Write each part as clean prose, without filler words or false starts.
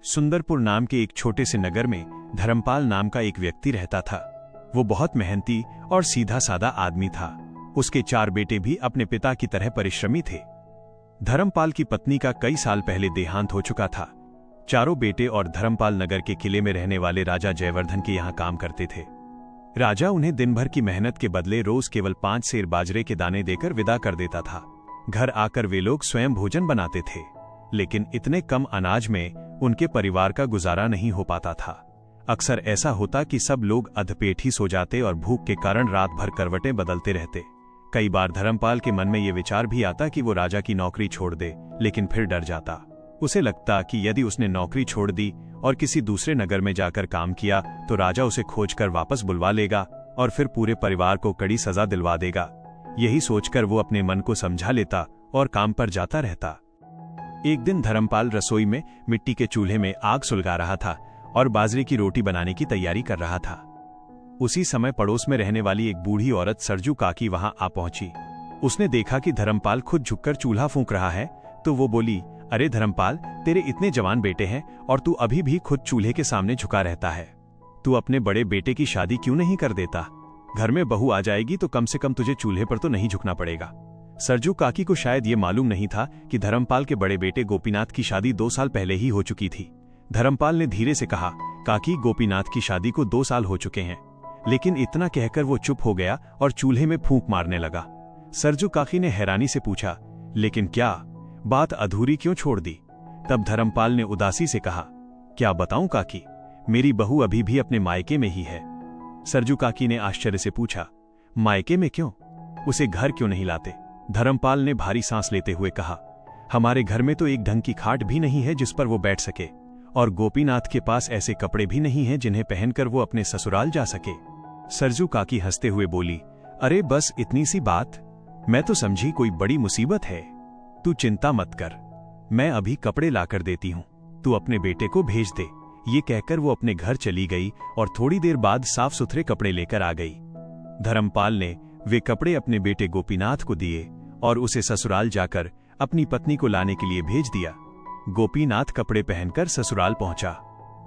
सुंदरपुर नाम के एक छोटे से नगर में धर्मपाल नाम का एक व्यक्ति रहता था। वो बहुत मेहनती और सीधा साधा आदमी था। उसके 4 बेटे भी अपने पिता की तरह परिश्रमी थे। धर्मपाल की पत्नी का कई साल पहले देहांत हो चुका था। चारों बेटे और धर्मपाल नगर के किले में रहने वाले राजा जयवर्धन के यहाँ काम करते थे। राजा उन्हें दिन भर की मेहनत के बदले रोज केवल 5 सेर बाजरे के दाने देकर विदा कर देता था। घर आकर वे लोग स्वयं भोजन बनाते थे, लेकिन इतने कम अनाज में उनके परिवार का गुजारा नहीं हो पाता था। अक्सर ऐसा होता कि सब लोग अधपेट ही सो जाते और भूख के कारण रात भर करवटें बदलते रहते। कई बार धर्मपाल के मन में ये विचार भी आता कि वो राजा की नौकरी छोड़ दे, लेकिन फिर डर जाता। उसे लगता कि यदि उसने नौकरी छोड़ दी और किसी दूसरे नगर में जाकर काम किया तो राजा उसे खोजकर वापस बुलवा लेगा और फिर पूरे परिवार को कड़ी सजा दिलवा देगा। यही सोचकर वो अपने मन को समझा लेता और काम पर जाता रहता। एक दिन धर्मपाल रसोई में मिट्टी के चूल्हे में आग सुलगा रहा था और बाजरे की रोटी बनाने की तैयारी कर रहा था। उसी समय पड़ोस में रहने वाली एक बूढ़ी औरत सरजू काकी वहां आ पहुंची। उसने देखा कि धर्मपाल खुद झुककर चूल्हा फूंक रहा है तो वो बोली, अरे धर्मपाल, तेरे इतने जवान बेटे हैं और तू अभी भी खुद चूल्हे के सामने झुका रहता है। तू अपने बड़े बेटे की शादी क्यों नहीं कर देता? घर में बहू आ जाएगी तो कम से कम तुझे चूल्हे पर तो नहीं झुकना पड़ेगा। सरजू काकी को शायद ये मालूम नहीं था कि धर्मपाल के बड़े बेटे गोपीनाथ की शादी 2 साल पहले ही हो चुकी थी। धर्मपाल ने धीरे से कहा, काकी, गोपीनाथ की शादी को 2 साल हो चुके हैं। लेकिन इतना कहकर वो चुप हो गया और चूल्हे में फूंक मारने लगा। सरजू काकी ने हैरानी से पूछा, लेकिन क्या बात अधूरी क्यों छोड़ दी? तब धर्मपाल ने उदासी से कहा, क्या बताऊं काकी, मेरी बहू अभी भी अपने मायके में ही है। सरजू काकी ने आश्चर्य से पूछा, मायके में क्यों? उसे घर क्यों नहीं लाते? धर्मपाल ने भारी सांस लेते हुए कहा, हमारे घर में तो एक ढंग की खाट भी नहीं है जिस पर वो बैठ सके, और गोपीनाथ के पास ऐसे कपड़े भी नहीं हैं जिन्हें पहनकर वो अपने ससुराल जा सके। सरजू काकी हंसते हुए बोली, अरे बस इतनी सी बात? मैं तो समझी कोई बड़ी मुसीबत है। तू चिंता मत कर, मैं अभी कपड़े लाकर देती हूँ, तू अपने बेटे को भेज दे। ये कहकर वो अपने घर चली गई और थोड़ी देर बाद साफ सुथरे कपड़े लेकर आ गई। धर्मपाल ने वे कपड़े अपने बेटे गोपीनाथ को दिए और उसे ससुराल जाकर अपनी पत्नी को लाने के लिए भेज दिया। गोपीनाथ कपड़े पहनकर ससुराल पहुंचा।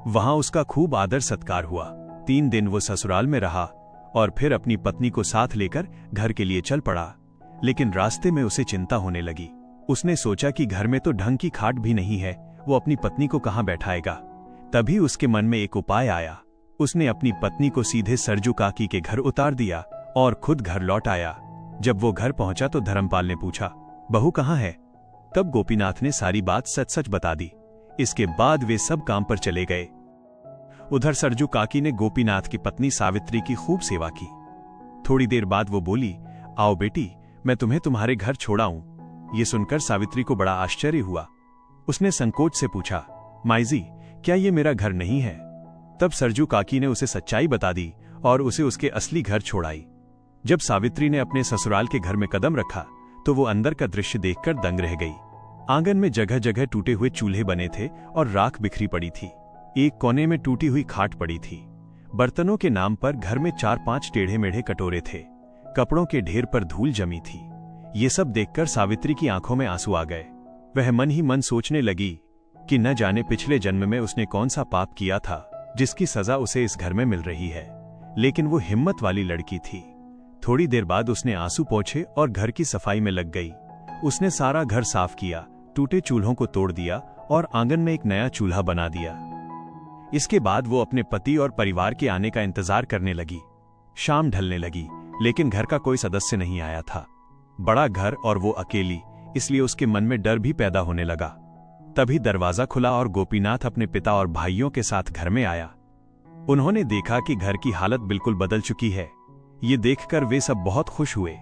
वहां उसका खूब आदर सत्कार हुआ। 3 दिन वो ससुराल में रहा और फिर अपनी पत्नी को साथ लेकर घर के लिए चल पड़ा। लेकिन रास्ते में उसे चिंता होने लगी। उसने सोचा कि घर में तो ढंग की खाट भी नहीं है, वो अपनी पत्नी को कहां बैठाएगा। तभी उसके मन में एक उपाय आया। उसने अपनी पत्नी को सीधे सरजू काकी के घर उतार दिया और खुद घर लौट आया। जब वो घर पहुंचा तो धर्मपाल ने पूछा, बहू कहां है? तब गोपीनाथ ने सारी बात सच सच बता दी। इसके बाद वे सब काम पर चले गए। उधर सरजू काकी ने गोपीनाथ की पत्नी सावित्री की खूब सेवा की। थोड़ी देर बाद वो बोली, आओ बेटी, मैं तुम्हें तुम्हारे घर छोड़ाऊं। ये सुनकर सावित्री को बड़ा आश्चर्य हुआ। उसने संकोच से पूछा, माईजी, क्या ये मेरा घर नहीं है? तब सरजू काकी ने उसे सच्चाई बता दी और उसे उसके असली घर छोड़ाई। जब सावित्री ने अपने ससुराल के घर में कदम रखा तो वो अंदर का दृश्य देखकर दंग रह गई। आंगन में जगह जगह टूटे हुए चूल्हे बने थे और राख बिखरी पड़ी थी। एक कोने में टूटी हुई खाट पड़ी थी। बर्तनों के नाम पर घर में 4-5 टेढ़े मेढ़े कटोरे थे। कपड़ों के ढेर पर धूल जमी थी। ये सब देखकर सावित्री की आंखों में आंसू आ गए। वह मन ही मन सोचने लगी कि न जाने पिछले जन्म में उसने कौन सा पाप किया था जिसकी सजा उसे इस घर में मिल रही है। लेकिन वो हिम्मत वाली लड़की थी। थोड़ी देर बाद उसने आंसू पोंछे और घर की सफाई में लग गई। उसने सारा घर साफ किया, टूटे चूल्हों को तोड़ दिया और आंगन में एक नया चूल्हा बना दिया। इसके बाद वो अपने पति और परिवार के आने का इंतजार करने लगी। शाम ढलने लगी, लेकिन घर का कोई सदस्य नहीं आया था। बड़ा घर और वो अकेली, इसलिए उसके मन में डर भी पैदा होने लगा। तभी दरवाजा खुला और गोपीनाथ अपने पिता और भाइयों के साथ घर में आया। उन्होंने देखा कि घर की हालत बिल्कुल बदल चुकी है। ये देखकर वे सब बहुत खुश हुए।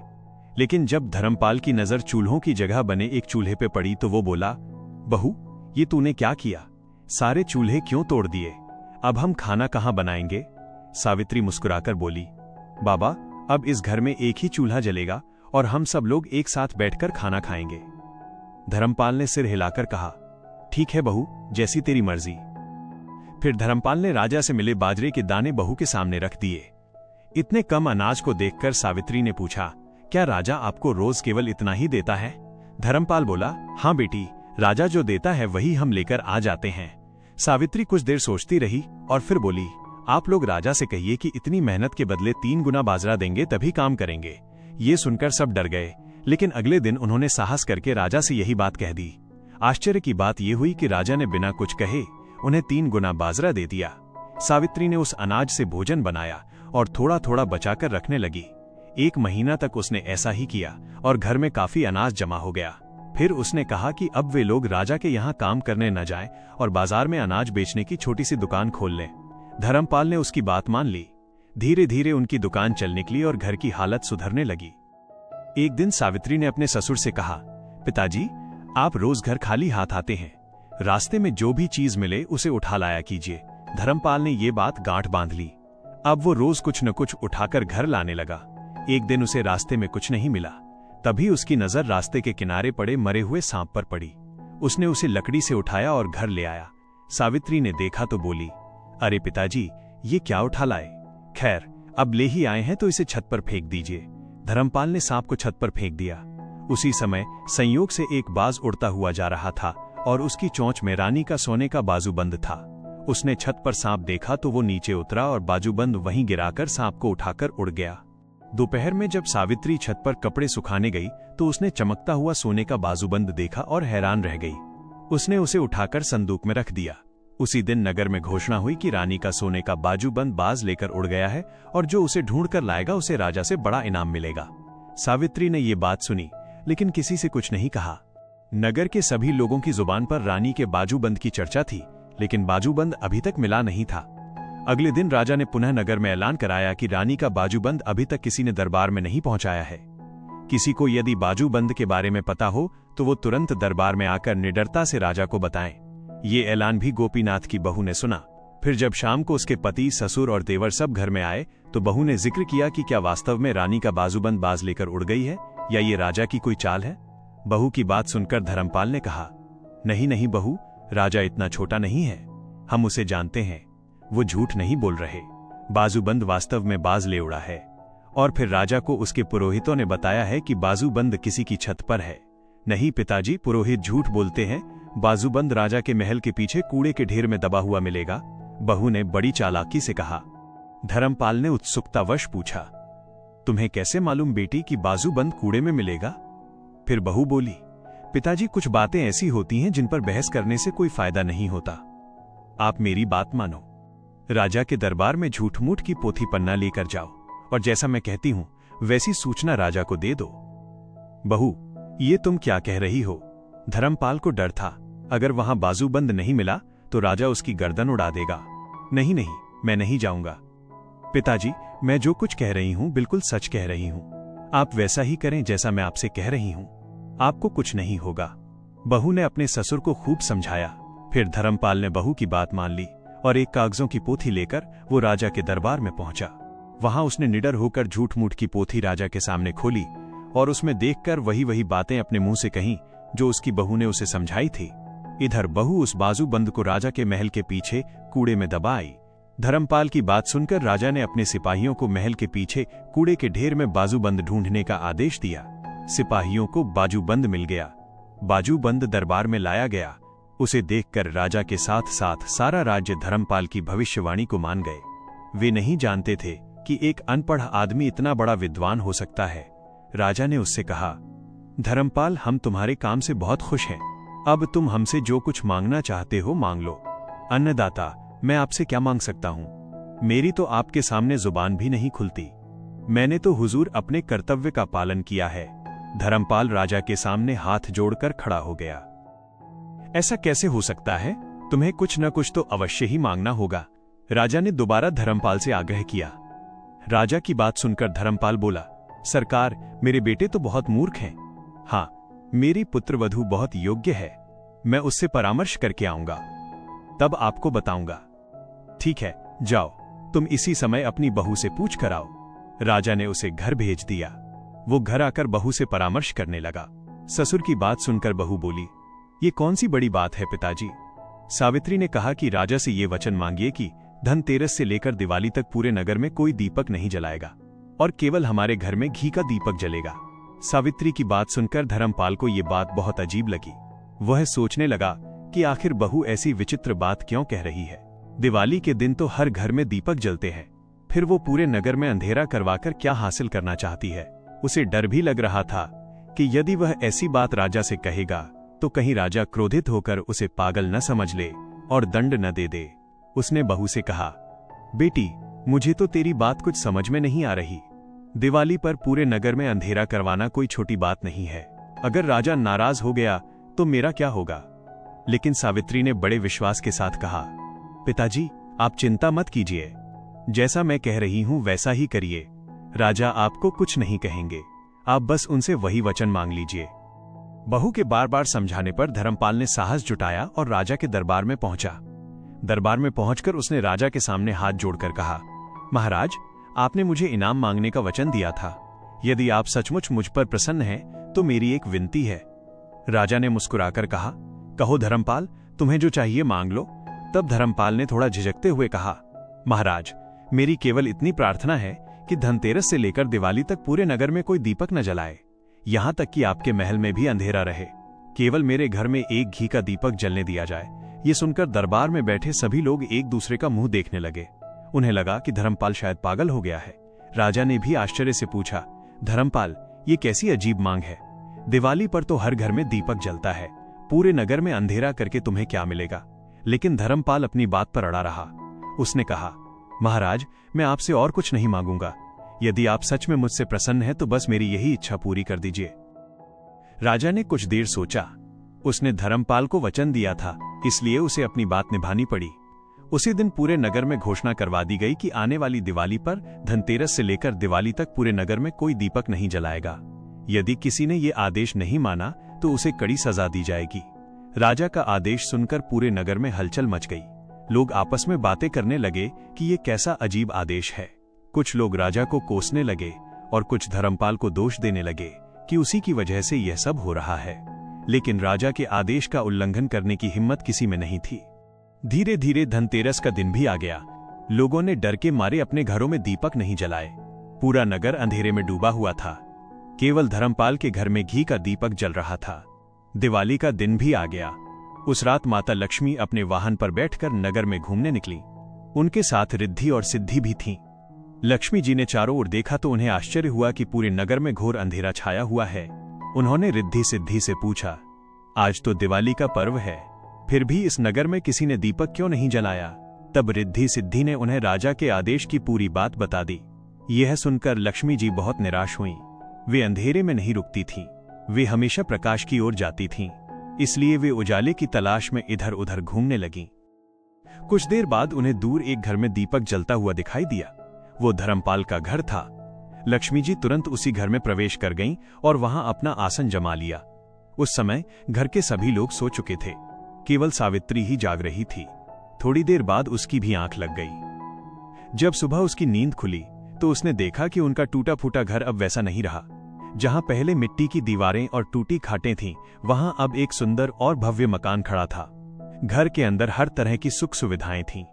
लेकिन जब धर्मपाल की नजर चूल्हों की जगह बने एक चूल्हे पे पड़ी तो वो बोला, बहू, ये तूने क्या किया? सारे चूल्हे क्यों तोड़ दिए? अब हम खाना कहां बनाएंगे? सावित्री मुस्कुराकर बोली, बाबा, अब इस घर में एक ही चूल्हा जलेगा और हम सब लोग एक साथ बैठकर खाना खाएंगे। धर्मपाल ने सिर हिलाकर कहा, ठीक है बहू, जैसी तेरी मर्जी। फिर धर्मपाल ने राजा से मिले बाजरे के दाने बहू के सामने रख दिए। इतने कम अनाज को देखकर सावित्री ने पूछा, क्या राजा आपको रोज केवल इतना ही देता है? धर्मपाल बोला, हाँ बेटी, राजा जो देता है वही हम लेकर आ जाते हैं। सावित्री कुछ देर सोचती रही और फिर बोली, आप लोग राजा से कहिए कि इतनी मेहनत के बदले 3 गुना बाजरा देंगे तभी काम करेंगे। ये सुनकर सब डर गए, लेकिन अगले दिन उन्होंने साहस करके राजा से यही बात कह दी। आश्चर्य की बात यह हुई कि राजा ने बिना कुछ कहे उन्हें 3 गुना बाजरा दे दिया। सावित्री ने उस अनाज से भोजन बनाया और थोड़ा थोड़ा बचाकर रखने लगी। 1 महीना तक उसने ऐसा ही किया और घर में काफी अनाज जमा हो गया। फिर उसने कहा कि अब वे लोग राजा के यहाँ काम करने न जाएं और बाजार में अनाज बेचने की छोटी सी दुकान खोल लें। धर्मपाल ने उसकी बात मान ली। धीरे धीरे उनकी दुकान चल निकली और घर की हालत सुधरने लगी। एक दिन सावित्री ने अपने ससुर से कहा, पिताजी, आप रोज घर खाली हाथ आते हैं, रास्ते में जो भी चीज मिले उसे उठा लाया कीजिए। धर्मपाल ने ये बात गांठ बांध ली। अब वो रोज कुछ न कुछ उठाकर घर लाने लगा। एक दिन उसे रास्ते में कुछ नहीं मिला। तभी उसकी नजर रास्ते के किनारे पड़े मरे हुए सांप पर पड़ी। उसने उसे लकड़ी से उठाया और घर ले आया। सावित्री ने देखा तो बोली, अरे पिताजी, ये क्या उठा लाए? खैर, अब ले ही आए हैं तो इसे छत पर फेंक दीजिए। धर्मपाल ने सांप को छत पर फेंक दिया। उसी समय संयोग से एक बाज उड़ता हुआ जा रहा था और उसकी चोंच में रानी का सोने का बाजूबंद था। उसने छत पर सांप देखा तो वो नीचे उतरा और बाजूबंद वहीं गिराकर सांप को उठाकर उड़ गया। दोपहर में जब सावित्री छत पर कपड़े सुखाने गई तो उसने चमकता हुआ सोने का बाजूबंद देखा और हैरान रह गई। उसने उसे उठाकर संदूक में रख दिया। उसी दिन नगर में घोषणा हुई कि रानी का सोने का बाजूबंद बाज लेकर उड़ गया है और जो उसे ढूंढ कर लाएगा उसे राजा से बड़ा इनाम मिलेगा। सावित्री ने ये बात सुनी, लेकिन किसी से कुछ नहीं कहा। नगर के सभी लोगों की जुबान पर रानी के बाजूबंद की चर्चा थी, लेकिन बाजूबंद अभी तक मिला नहीं था। अगले दिन राजा ने पुनः नगर में ऐलान कराया कि रानी का बाजूबंद अभी तक किसी ने दरबार में नहीं पहुंचाया है। किसी को यदि बाजूबंद के बारे में पता हो तो वो तुरंत दरबार में आकर निडरता से राजा को बताएं। ये ऐलान भी गोपीनाथ की बहू ने सुना। फिर जब शाम को उसके पति, ससुर और देवर सब घर में आए तो बहू ने जिक्र किया कि क्या वास्तव में रानी का बाजूबंद बाज लेकर उड़ गई है या ये राजा की कोई चाल है। बहू की बात सुनकर धर्मपाल ने कहा, नहीं नहीं बहू, राजा इतना छोटा नहीं है, हम उसे जानते हैं, वो झूठ नहीं बोल रहे, बाजूबंद वास्तव में बाज ले उड़ा है। और फिर राजा को उसके पुरोहितों ने बताया है कि बाजूबंद किसी की छत पर है। नहीं पिताजी, पुरोहित झूठ बोलते हैं, बाजूबंद राजा के महल के पीछे कूड़े के ढेर में दबा हुआ मिलेगा, बहू ने बड़ी चालाकी से कहा। धर्मपाल ने उत्सुकतावश पूछा, तुम्हें कैसे मालूम बेटी कि बाजूबंद कूड़े में मिलेगा? फिर बहू बोली, पिताजी, कुछ बातें ऐसी होती हैं जिन पर बहस करने से कोई फायदा नहीं होता। आप मेरी बात मानो, राजा के दरबार में झूठ मूठ की पोथी पन्ना लेकर जाओ और जैसा मैं कहती हूं वैसी सूचना राजा को दे दो। बहू, ये तुम क्या कह रही हो? धर्मपाल को डर था, अगर वहां बाजूबंद नहीं मिला तो राजा उसकी गर्दन उड़ा देगा। नहीं नहीं, मैं नहीं जाऊंगा। पिताजी, मैं जो कुछ कह रही हूं बिल्कुल सच कह रही हूं, आप वैसा ही करें जैसा मैं आपसे कह रही हूं, आपको कुछ नहीं होगा। बहू ने अपने ससुर को खूब समझाया। फिर धर्मपाल ने बहू की बात मान ली और एक कागजों की पोथी लेकर वो राजा के दरबार में पहुंचा। वहां उसने निडर होकर झूठ मूठ की पोथी राजा के सामने खोली और उसमें देखकर वही वही बातें अपने मुंह से कहीं जो उसकी बहू ने उसे समझाई थी। इधर बहू उस बाजूबंद को राजा के महल के पीछे कूड़े में दबा आई। धर्मपाल की बात सुनकर राजा ने अपने सिपाहियों को महल के पीछे कूड़े के ढेर में बाजूबंद ढूंढने का आदेश दिया। सिपाहियों को बाजूबंद मिल गया। बाजूबंद दरबार में लाया गया। उसे देखकर राजा के साथ साथ सारा राज्य धर्मपाल की भविष्यवाणी को मान गए। वे नहीं जानते थे कि एक अनपढ़ आदमी इतना बड़ा विद्वान हो सकता है। राजा ने उससे कहा, धर्मपाल, हम तुम्हारे काम से बहुत खुश हैं। अब तुम हमसे जो कुछ मांगना चाहते हो मांग लो। अन्नदाता, मैं आपसे क्या मांग सकता हूं? मेरी तो आपके सामने जुबान भी नहीं खुलती। मैंने तो हुजूर अपने कर्तव्य का पालन किया है। धर्मपाल राजा के सामने हाथ जोड़कर खड़ा हो गया। ऐसा कैसे हो सकता है? तुम्हें कुछ न कुछ तो अवश्य ही मांगना होगा। राजा ने दोबारा धर्मपाल से आग्रह किया। राजा की बात सुनकर धर्मपाल बोला, सरकार, मेरे बेटे तो बहुत मूर्ख हैं। हाँ, मेरी पुत्रवधू बहुत योग्य है। मैं उससे परामर्श करके आऊंगा, तब आपको बताऊंगा। ठीक है, जाओ, तुम इसी समय अपनी बहू से पूछ कर आओ। राजा ने उसे घर भेज दिया। वो घर आकर बहू से परामर्श करने लगा। ससुर की बात सुनकर बहू बोली, ये कौन सी बड़ी बात है पिताजी? सावित्री ने कहा कि राजा से ये वचन मांगिए कि धनतेरस से लेकर दिवाली तक पूरे नगर में कोई दीपक नहीं जलाएगा और केवल हमारे घर में घी का दीपक जलेगा। सावित्री की बात सुनकर धर्मपाल को ये बात बहुत अजीब लगी। वह सोचने लगा कि आखिर बहू ऐसी विचित्र बात क्यों कह रही है। दिवाली के दिन तो हर घर में दीपक जलते हैं, फिर वो पूरे नगर में अंधेरा करवाकर क्या हासिल करना चाहती है। उसे डर भी लग रहा था कि यदि वह ऐसी बात राजा से कहेगा तो कहीं राजा क्रोधित होकर उसे पागल न समझ ले और दंड न दे दे। उसने बहू से कहा, बेटी, मुझे तो तेरी बात कुछ समझ में नहीं आ रही। दिवाली पर पूरे नगर में अंधेरा करवाना कोई छोटी बात नहीं है। अगर राजा नाराज हो गया तो मेरा क्या होगा। लेकिन सावित्री ने बड़े विश्वास के साथ कहा, पिताजी, आप चिंता मत कीजिए, जैसा मैं कह रही हूं वैसा ही करिए। राजा आपको कुछ नहीं कहेंगे, आप बस उनसे वही वचन मांग लीजिए। बहू के बार बार समझाने पर धर्मपाल ने साहस जुटाया और राजा के दरबार में पहुंचा। दरबार में पहुंचकर उसने राजा के सामने हाथ जोड़कर कहा, महाराज, आपने मुझे इनाम मांगने का वचन दिया था। यदि आप सचमुच मुझ पर प्रसन्न हैं तो मेरी एक विनती है। राजा ने मुस्कुराकर कहा, कहो धर्मपाल, तुम्हें जो चाहिए मांग लो। तब धर्मपाल ने थोड़ा झिझकते हुए कहा, महाराज, मेरी केवल इतनी प्रार्थना है कि धनतेरस से लेकर दिवाली तक पूरे नगर में कोई दीपक न जलाए, यहां तक कि आपके महल में भी अंधेरा रहे। केवल मेरे घर में एक घी का दीपक जलने दिया जाए। ये सुनकर दरबार में बैठे सभी लोग एक दूसरे का मुंह देखने लगे। उन्हें लगा कि धर्मपाल शायद पागल हो गया है। राजा ने भी आश्चर्य से पूछा, धर्मपाल, ये कैसी अजीब मांग है। दिवाली पर तो हर घर में दीपक जलता है, पूरे नगर में अंधेरा करके तुम्हें क्या मिलेगा। लेकिन धर्मपाल अपनी बात पर अड़ा रहा। उसने कहा, महाराज, मैं आपसे और कुछ नहीं मांगूंगा। यदि आप सच में मुझसे प्रसन्न हैं तो बस मेरी यही इच्छा पूरी कर दीजिए। राजा ने कुछ देर सोचा। उसने धर्मपाल को वचन दिया था, इसलिए उसे अपनी बात निभानी पड़ी। उसी दिन पूरे नगर में घोषणा करवा दी गई कि आने वाली दिवाली पर धनतेरस से लेकर दिवाली तक पूरे नगर में कोई दीपक नहीं जलाएगा। यदि किसी ने ये आदेश नहीं माना तो उसे कड़ी सजा दी जाएगी। राजा का आदेश सुनकर पूरे नगर में हलचल मच गई। लोग आपस में बातें करने लगे कि ये कैसा अजीब आदेश है। कुछ लोग राजा को कोसने लगे और कुछ धर्मपाल को दोष देने लगे कि उसी की वजह से यह सब हो रहा है। लेकिन राजा के आदेश का उल्लंघन करने की हिम्मत किसी में नहीं थी। धीरे धीरे धनतेरस का दिन भी आ गया। लोगों ने डर के मारे अपने घरों में दीपक नहीं जलाए। पूरा नगर अंधेरे में डूबा हुआ था। केवल धर्मपाल के घर में घी का दीपक जल रहा था। दिवाली का दिन भी आ गया। उस रात माता लक्ष्मी अपने वाहन पर बैठकर नगर में घूमने निकली। उनके साथ रिद्धि और सिद्धि भी थीं। लक्ष्मी जी ने चारों ओर देखा तो उन्हें आश्चर्य हुआ कि पूरे नगर में घोर अंधेरा छाया हुआ है। उन्होंने रिद्धि सिद्धि से पूछा, आज तो दिवाली का पर्व है, फिर भी इस नगर में किसी ने दीपक क्यों नहीं जलाया। तब रिद्धि सिद्धि ने उन्हें राजा के आदेश की पूरी बात बता दी। यह सुनकर लक्ष्मी जी बहुत निराश हुईं। वे अंधेरे में नहीं रुकती थीं, वे हमेशा प्रकाश की ओर जाती थीं। इसलिए वे उजाले की तलाश में इधर उधर घूमने लगीं। कुछ देर बाद उन्हें दूर एक घर में दीपक जलता हुआ दिखाई दिया। वो धर्मपाल का घर था। लक्ष्मी जी तुरंत उसी घर में प्रवेश कर गईं और वहां अपना आसन जमा लिया। उस समय घर के सभी लोग सो चुके थे, केवल सावित्री ही जाग रही थी। थोड़ी देर बाद उसकी भी आंख लग गई। जब सुबह उसकी नींद खुली तो उसने देखा कि उनका टूटा फूटा घर अब वैसा नहीं रहा। जहां पहले मिट्टी की दीवारें और टूटी खाटें थीं, वहां अब एक सुंदर और भव्य मकान खड़ा था। घर के अंदर हर तरह की सुख सुविधाएं थीं।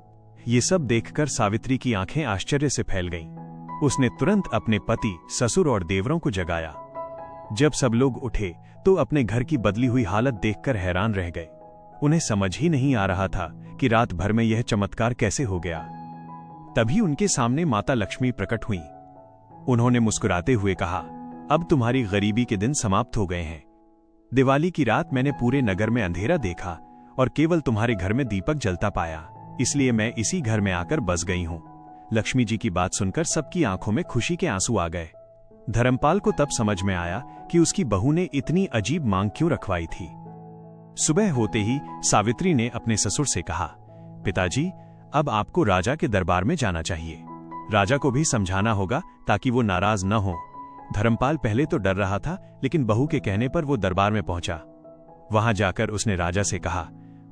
ये सब देखकर सावित्री की आंखें आश्चर्य से फैल गईं। उसने तुरंत अपने पति, ससुर और देवरों को जगाया। जब सब लोग उठे तो अपने घर की बदली हुई हालत देखकर हैरान रह गए। उन्हें समझ ही नहीं आ रहा था कि रात भर में यह चमत्कार कैसे हो गया। तभी उनके सामने माता लक्ष्मी प्रकट हुईं। उन्होंने मुस्कुराते हुए कहा, अब तुम्हारी गरीबी के दिन समाप्त हो गए हैं। दिवाली की रात मैंने पूरे नगर में अंधेरा देखा और केवल तुम्हारे घर में दीपक जलता पाया, इसलिए मैं इसी घर में आकर बस गई हूं। लक्ष्मी जी की बात सुनकर सबकी आंखों में खुशी के आंसू आ गए। धर्मपाल को तब समझ में आया कि उसकी बहू ने इतनी अजीब मांग क्यों रखवाई थी। सुबह होते ही सावित्री ने अपने ससुर से कहा, पिताजी, अब आपको राजा के दरबार में जाना चाहिए। राजा को भी समझाना होगा ताकि वो नाराज न हो। धर्मपाल पहले तो डर रहा था, लेकिन बहू के कहने पर वो दरबार में पहुंचा। वहां जाकर उसने राजा से कहा,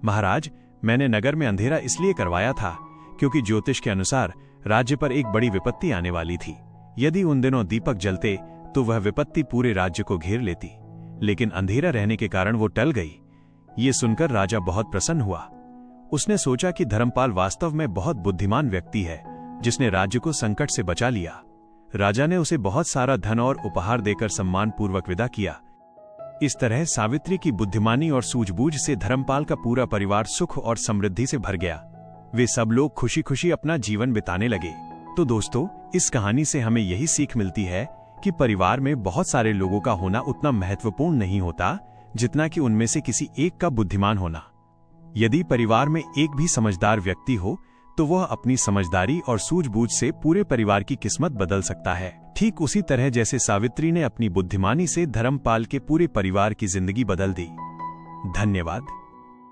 महाराज, मैंने नगर में अंधेरा इसलिए करवाया था क्योंकि ज्योतिष के अनुसार राज्य पर एक बड़ी विपत्ति आने वाली थी। यदि उन दिनों दीपक जलते तो वह विपत्ति पूरे राज्य को घेर लेती, लेकिन अंधेरा रहने के कारण वो टल गई। ये सुनकर राजा बहुत प्रसन्न हुआ। उसने सोचा कि धर्मपाल वास्तव में बहुत बुद्धिमान व्यक्ति है, जिसने राज्य को संकट से बचा लिया। राजा ने उसे बहुत सारा धन और उपहार देकर सम्मान पूर्वक विदा किया। इस तरह सावित्री की बुद्धिमानी और सूझबूझ से धर्मपाल का पूरा परिवार सुख और समृद्धि से भर गया। वे सब लोग खुशी खुशी अपना जीवन बिताने लगे। तो दोस्तों, इस कहानी से हमें यही सीख मिलती है कि परिवार में बहुत सारे लोगों का होना उतना महत्वपूर्ण नहीं होता जितना कि उनमें से किसी एक का बुद्धिमान होना। यदि परिवार में एक भी समझदार व्यक्ति हो तो वह अपनी समझदारी और सूझबूझ से पूरे परिवार की किस्मत बदल सकता है। ठीक उसी तरह जैसे सावित्री ने अपनी बुद्धिमानी से धर्मपाल के पूरे परिवार की जिंदगी बदल दी। धन्यवाद।